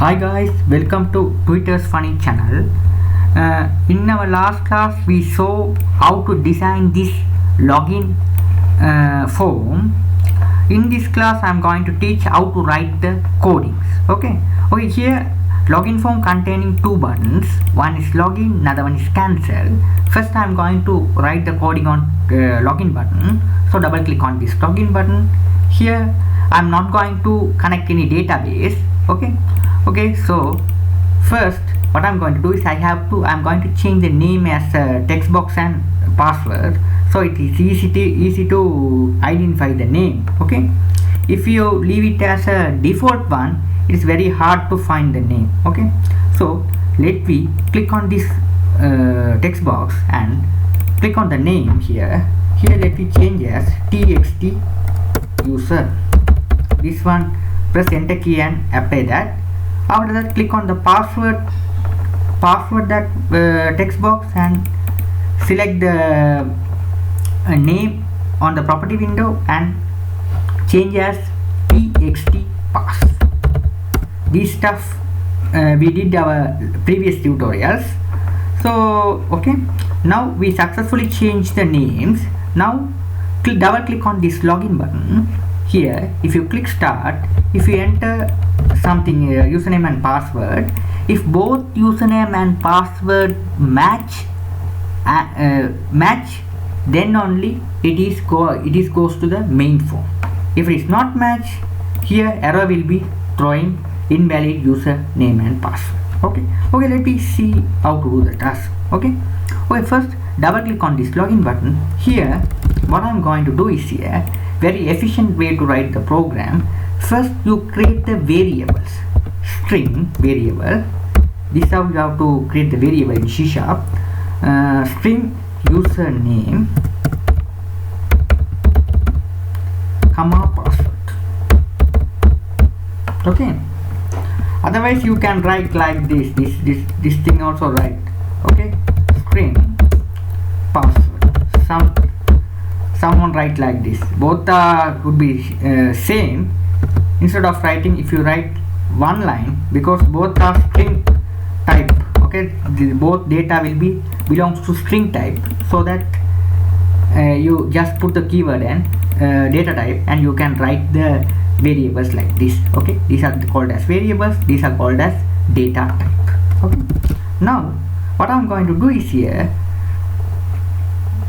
Hi guys, welcome to Twitter's funny channel. In our last class we saw how to design this login form. In this class I am going to teach how to write the codings. Okay, here login form containing two buttons. One is login, another one is cancel. First I am going to write the coding on login button. So double click on this login button. Here I am not going to connect any database. Okay, so first what I'm going to do is I'm going to change the name as text box and password, so it is easy to identify the name. Okay, if you leave it as a default one, it is very hard to find the name. Okay, so let me click on this text box and click on the name here. Let me change as txt user. This one, press enter key and apply that. After that, click on the password that text box and select the name on the property window and change as txt pass. This stuff we did our previous tutorials. So okay, now we successfully changed the names. Now double click on this login button. Here if you click start, if you enter something username and password, if both username and password match, then only it goes to the main form. If it is not match, here error will be throwing invalid username and password. Okay, let me see how to do the task. Okay, first double click on this login button. Here what I'm going to do is here very efficient way to write the program. First you create the variables, string variable. This is how you have to create the variable in C#. String username comma password. Okay, otherwise you can write like this thing also write. Okay, string password. Someone write like this. Both would be same. Instead of writing, if you write one line, because both are string type. Okay, both data will be belongs to string type, so that you just put the keyword and data type, and you can write the variables like this. Okay, these are called as variables, these are called as data type. Okay, now what I'm going to do is here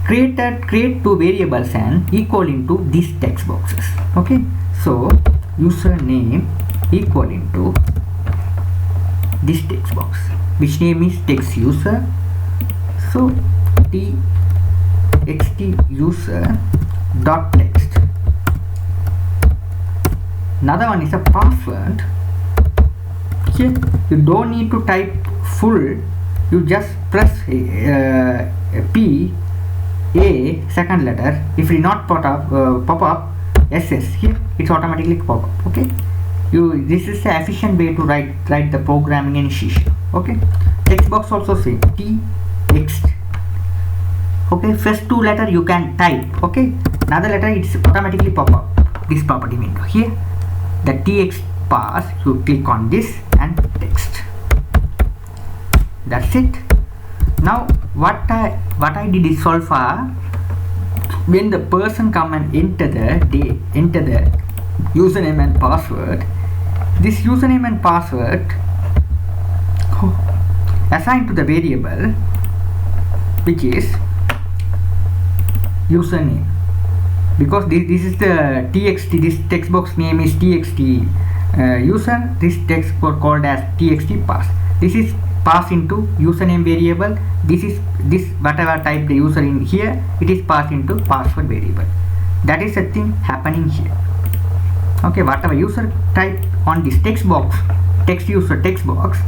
create two variables and equal into these text boxes. Okay, so username equal into this text box, which name is text user. So txt user dot text. Another one is a password. Here you don't need to type full, you just press P A second letter. If it not pop up SS, here it's automatically pop up. Okay, this is the efficient way to write the programming in C#. Okay, text box also same, txt. Okay, first two letter you can type. Okay, another letter it's automatically pop up this property window. Here the txt pass, you click on this and text. That's it. Now what I did is so far, when the person come and enter the username and password, this username and password assigned to the variable which is username, because this is the txt, this text box name is txt user, this text called as txt pass. This is pass into username variable. This whatever type the user in here, it is passed into password variable. That is the thing happening here. Okay, whatever user type on this text box, text user text box,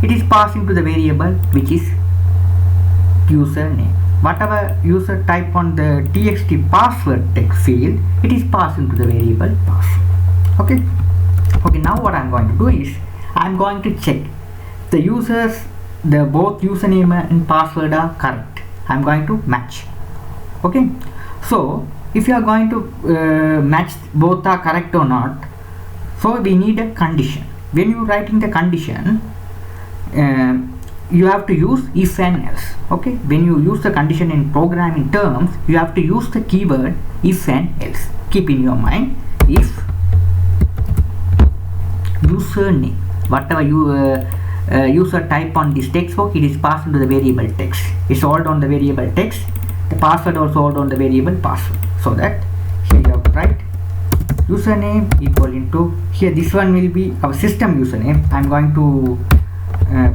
it is passed into the variable which is username. Whatever user type on the txt password text field, it is passed into the variable password. Okay, now what I'm going to do is I'm going to check the users, both username and password are correct. I'm going to match. Okay, so if you are going to match both are correct or not, so we need a condition. when you writing the condition, you have to use if and else. Okay, when you use the condition in programming terms, you have to use the keyword if and else. Keep in your mind, if username, whatever you user type on this text box, it is passed into the variable text. It's all on the variable text. The password also all on the variable password. So that here you have to write username equal into, here this one will be our system username. I'm going to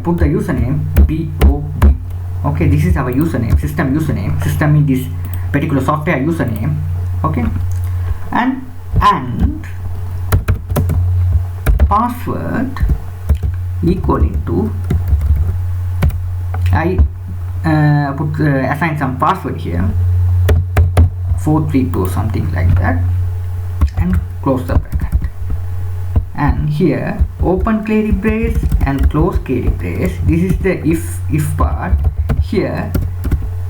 put the username BOB. Okay, this is our username, system username. System in this particular software username. Okay, and password equal into, I assign some password here, 432 or something like that, and close the bracket. And here open curly brace and close curly brace. This is the if part. Here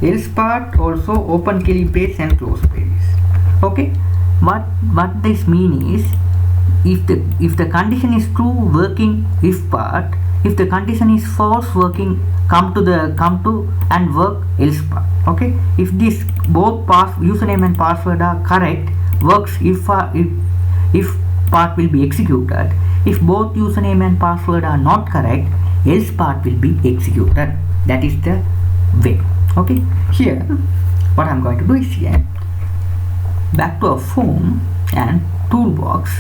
else part also open curly brace and close brace. Okay, what this mean is, if the condition is true, working if part. If the condition is false, working come to and work else part. Okay, if this both username and password are correct, works if part will be executed. If both username and password are not correct, else part will be executed. That is the way. Okay, here what I'm going to do is, here back to a form and toolbox.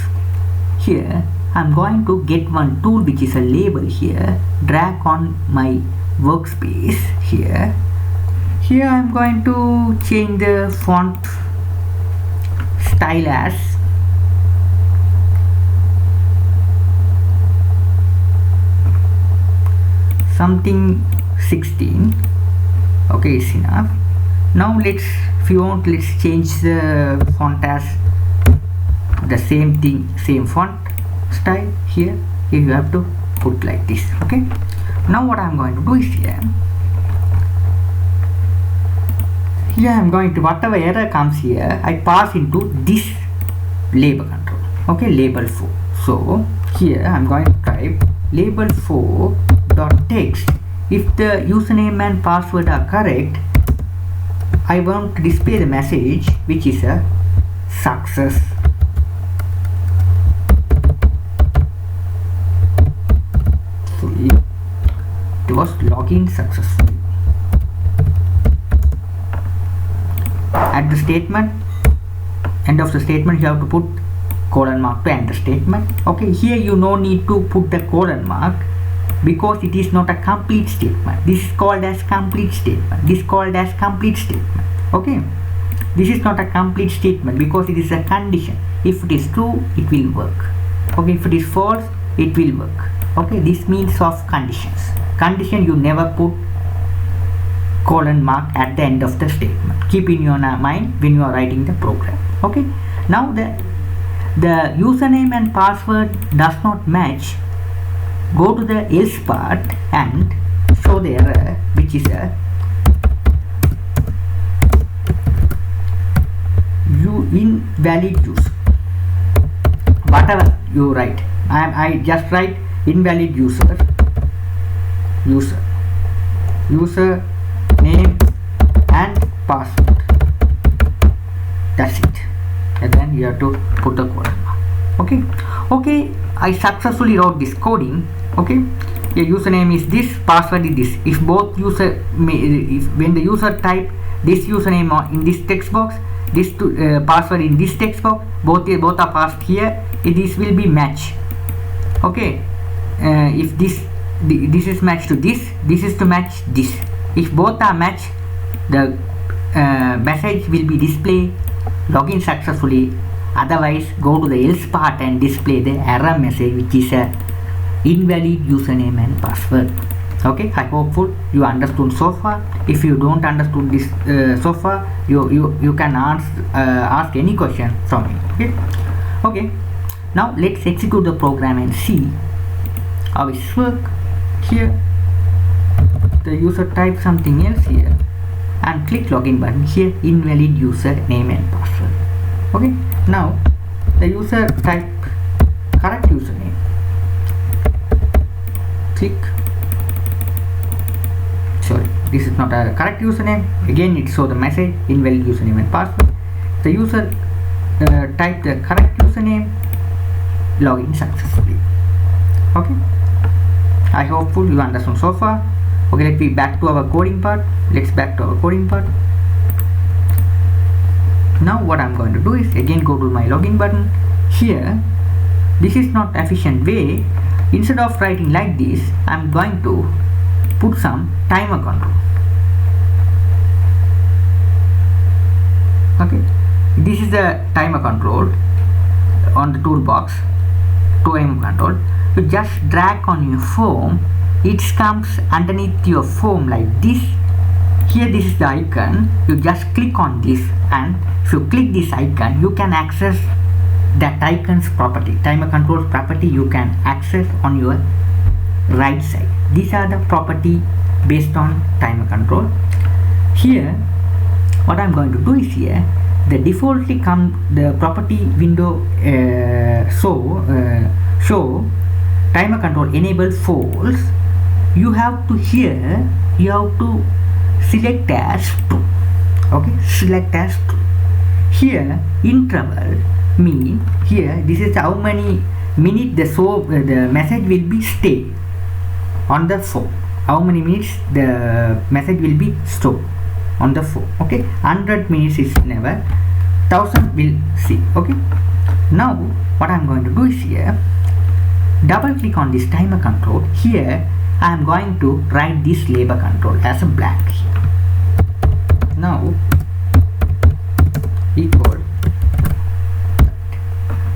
Here I'm going to get one tool which is a label here, drag on my workspace here. Here I'm going to change the font style as something 16. Okay, it's enough. Now let's change the font as the same thing, same font style. Here you have to put like this. Okay, now what I'm going to do is, here I'm going to, whatever error comes here, I pass into this label control. Okay, label 4. So here I'm going to type label 4 dot text. If the username and password are correct, I want to display the message which is a success. It was login successfully. At the statement, end of the statement, you have to put colon mark to end the statement. Okay, here you no need to put the colon mark because it is not a complete statement. This is called as complete statement. This is called as complete statement. Okay, this is not a complete statement because it is a condition. If it is true, it will work. Okay, if it is false, it will work. Okay, this means of conditions. Condition, you never put colon mark at the end of the statement. Keep in your mind when you are writing the program. Okay, now the username and password does not match. Go to the else part and show the error which is a invalid user. Whatever you write, I just write invalid user name and password. That's it. And then you have to put the colon mark. Okay, I successfully wrote this coding. Okay, your username is this, password is this. If both when the user type this username in this text box, this password in this text box, both are passed here, this will be match. Okay, if this is matched to this is to match this. If both are matched, the message will be displayed login successfully. Otherwise, go to the else part and display the error message which is a invalid username and password. Okay, I hope you understood so far. If you don't understood this so far, you can ask any question from me. Okay, now let's execute the program and see how it works. Here the user type something else here and click login button. Here invalid user name and password. Okay, now the user type correct username click. Sorry, this is not a correct username. Again, it shows the message invalid username and password. The user type the correct username, login successfully. Okay, I hope you understand so far. Okay, let's be back to our coding part. Let's back to our coding part. Now what I'm going to do is again go to my login button. Here, this is not efficient way. Instead of writing like this, I'm going to put some timer control. Okay, this is the timer control on the toolbox. Timer control. You just drag on your form. It comes underneath your form like this. Here, this is the icon. You just click on this, and if you click this icon, you can access that icon's property, timer control property. You can access on your right side. These are the property based on timer control. Here, what I'm going to do is here, the defaultly the property window show timer control enable false. You have to select as true. Okay, select as true. Here, interval mean here this is how many minutes the message will be stay on the phone. How many minutes the message will be stored on the phone. Okay, 100 minutes is never, 1000 will see. Okay, now what I'm going to do is here, double click on this timer control. Here I am going to write this label control as a blank here. Now equal.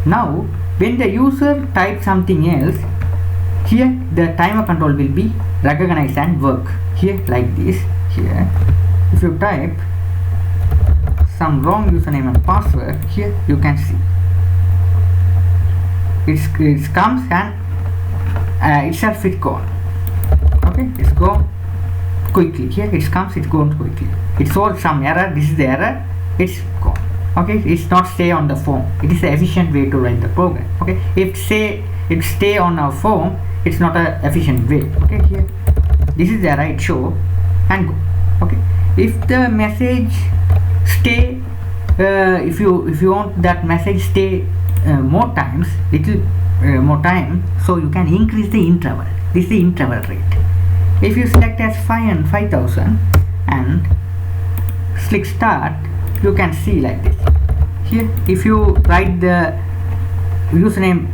Now when the user types something else, here the timer control will be recognized and work here like this. Here if you type some wrong username and password, here you can see it comes and itself it gone. Okay, it's gone quickly. Here it comes, it's gone quickly. It shows some error. This is the error. It's gone. Okay, it's not stay on the form. It is an efficient way to write the program. Okay, if it stay on our form, it's not an efficient way. Okay, here this is the error. It show and go. Okay, if the message stay, if you want that message stay more times, little more time, so you can increase the interval. This is the interval rate. If you select as 5 and 5000 and click start, you can see like this. Here if you write the username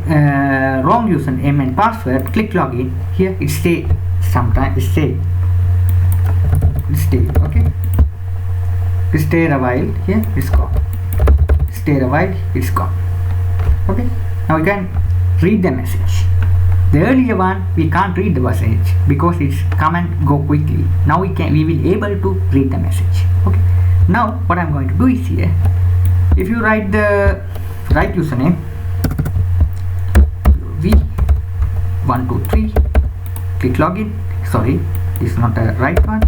wrong username and password, click login. Here it stay sometime, it stay. Okay, it stay a while. Here it's gone. Stay a while, it's gone. Okay, now you can read the message. The earlier one we can't read the message because it's come and go quickly. Now we will able to read the message. Okay, now what I'm going to do is here, if you write the right username v123, click login. Sorry, this is not the right one.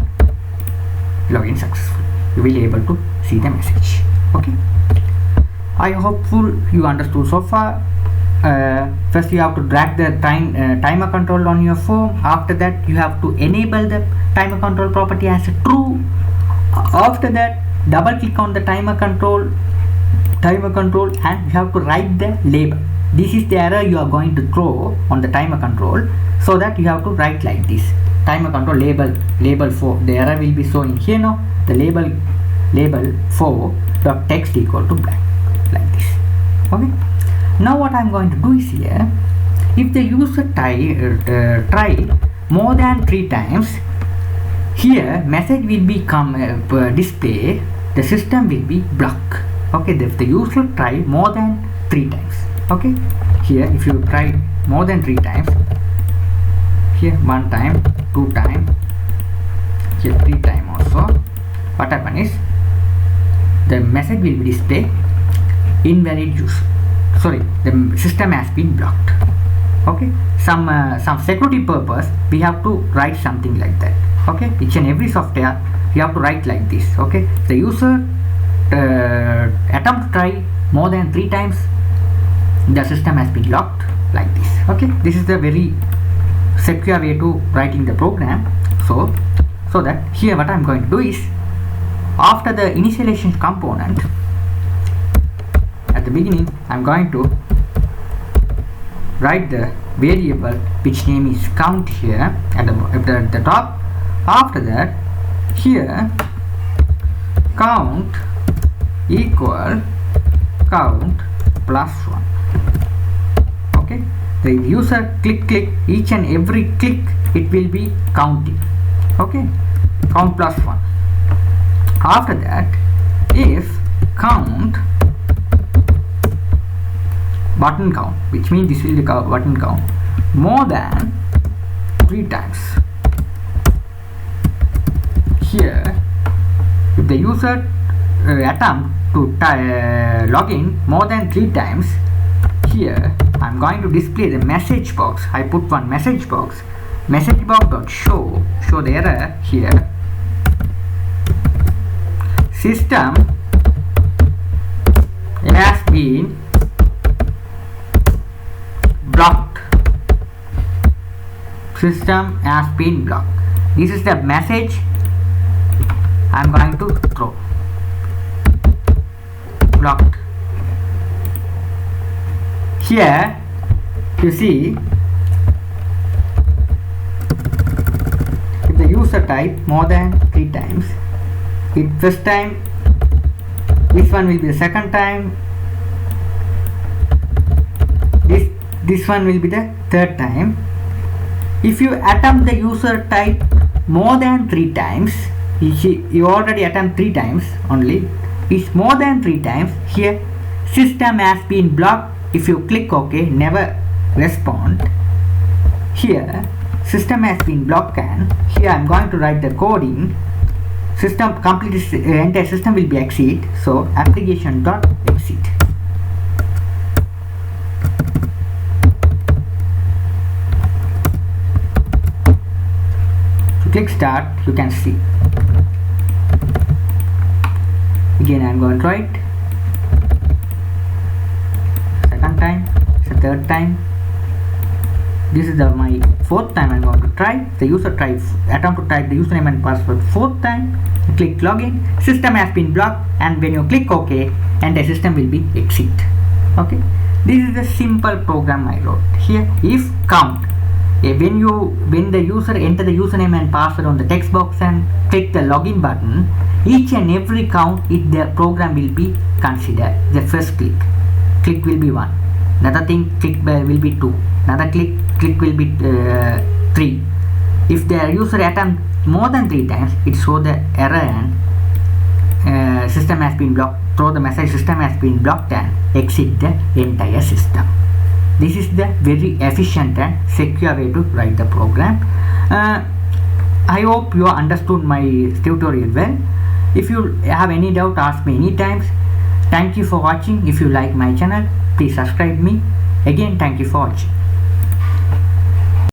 Login successful. You will able to see the message. Okay, I hope you understood so far. First you have to drag the timer control on your form. After that you have to enable the timer control property as a true. After that double click on the timer control and you have to write the label. This is the error you are going to throw on the timer control, so that you have to write like this: timer control label 4. The error will be showing here now. The label 4 dot text equal to blank like this. Okay, now what I'm going to do is here, if the user try more than 3 times, here message will become display, the system will be block. Okay, if the user try more than 3 times. Okay, here if you try more than 3 times, here 1 time, 2 time, here 3 time also, what happen is the message will be display invalid user. Sorry, the system has been blocked. Okay, some security purpose we have to write something like that. Okay, each and every software you have to write like this. Okay, the user attempt to try more than 3 times, the system has been locked like this. Okay, this is the very secure way to writing the program. So that here what I'm going to do is, after the initialization component, at the beginning I'm going to write the variable which name is count here at the top. After that, here count equal count plus 1. Okay, the user click each and every click, it will be counting. Okay, count plus 1. After that, if count button count, which means this will be button count more than 3 times. Here, if the user attempt to log in more than 3 times, here I'm going to display the message box. I put one message box dot show the error here. System has been blocked. System has been blocked. This is the message I'm going to throw. Blocked. Here you see, if the user type more than 3 times, it first time, this one will be the second time, this one will be the third time. If you attempt the user type more than 3 times, you already attempt 3 times only, it's more than 3 times, here system has been blocked. If you click OK, never respond. Here system has been blocked, and here I'm going to write the coding. System complete, entire system will be exit. So application dot exit. So click start, you can see. Again I'm going to write. Second time, it's the third time. This is my 4th time I'm going to try. The user attempt to type the username and password 4th time. You click login. System has been blocked, and when you click OK, and the system will be exit. Okay. This is the simple program I wrote here. If count, when the user enter the username and password on the text box and click the login button, each and every count, the program will be considered. The first click will be 1. Another thing, click will be 2. Another click will be 3. If the user attempt more than 3 times, it shows the error and system has been blocked. Throw the message system has been blocked and exit the entire system. This is the very efficient and secure way to write the program. I hope you understood my tutorial well. If you have any doubt, ask me anytime. Thank you for watching. If you like my channel, please subscribe me. Again, thank you for watching.